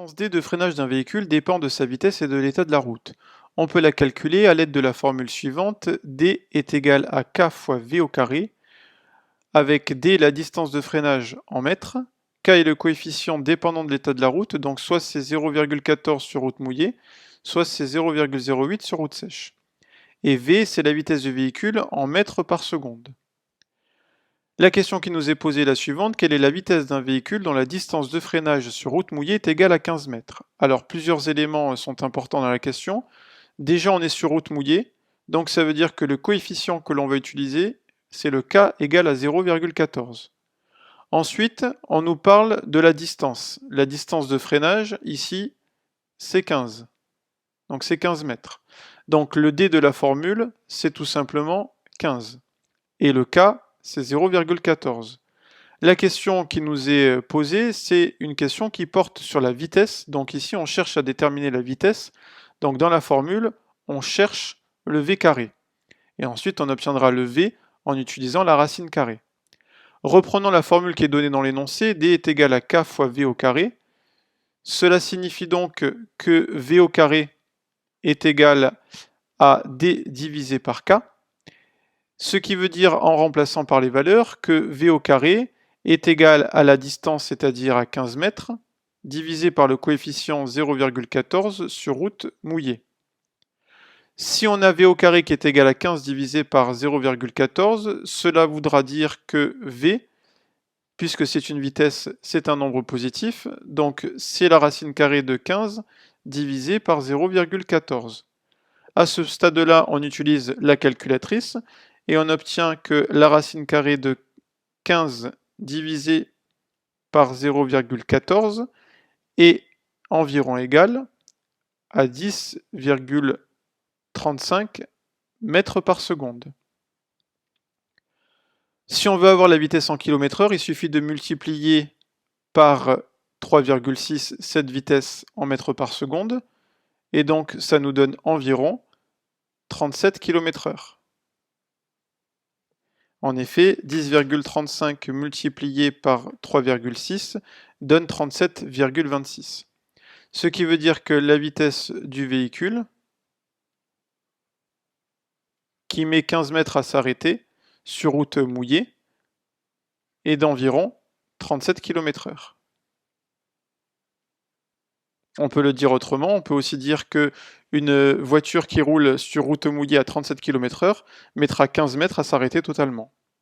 distance d de freinage d'un véhicule dépend de sa vitesse et de l'état de la route. On peut la calculer à l'aide de la formule suivante: d est égal à k fois v au carré, avec d la distance de freinage en mètres, k est le coefficient dépendant de l'état de la route, donc soit c'est 0,14 sur route mouillée, soit c'est 0,08 sur route sèche. Et v, c'est la vitesse du véhicule en mètres par seconde. La question qui nous est posée est la suivante: quelle est la vitesse d'un véhicule dont la distance de freinage sur route mouillée est égale à 15 mètres? Alors plusieurs éléments sont importants dans la question. Déjà on est sur route mouillée, donc ça veut dire que le coefficient que l'on va utiliser, c'est le k égal à 0,14. Ensuite, on nous parle de la distance. La distance de freinage, ici, c'est 15. Donc c'est 15 mètres. Donc le d de la formule, c'est tout simplement 15. Et le k, c'est 0,14. La question qui nous est posée, c'est une question qui porte sur la vitesse. Donc ici, on cherche à déterminer la vitesse. Donc dans la formule, on cherche le v carré. Et ensuite, on obtiendra le v en utilisant la racine carrée. Reprenons la formule qui est donnée dans l'énoncé: d est égal à k fois v au carré. Cela signifie donc que v au carré est égal à d divisé par k. Ce qui veut dire, en remplaçant par les valeurs, que v au carré est égal à la distance, c'est-à-dire à 15 mètres, divisé par le coefficient 0,14 sur route mouillée. Si on a v au carré qui est égal à 15 divisé par 0,14, cela voudra dire que v, puisque c'est une vitesse, c'est un nombre positif, donc c'est la racine carrée de 15 divisé par 0,14. À ce stade-là, on utilise la calculatrice et on obtient que la racine carrée de 15 divisé par 0,14 est environ égale à 10,35 mètres par seconde. Si on veut avoir la vitesse en km/h, il suffit de multiplier par 3,6 cette vitesse en mètres par seconde, et donc ça nous donne environ 37 km/h. En effet, 10,35 multiplié par 3,6 donne 37,26. Ce qui veut dire que la vitesse du véhicule, qui met 15 mètres à s'arrêter sur route mouillée, est d'environ 37 km/h. On peut le dire autrement, on peut aussi dire qu'une voiture qui roule sur route mouillée à 37 km/h mettra 15 mètres à s'arrêter totalement.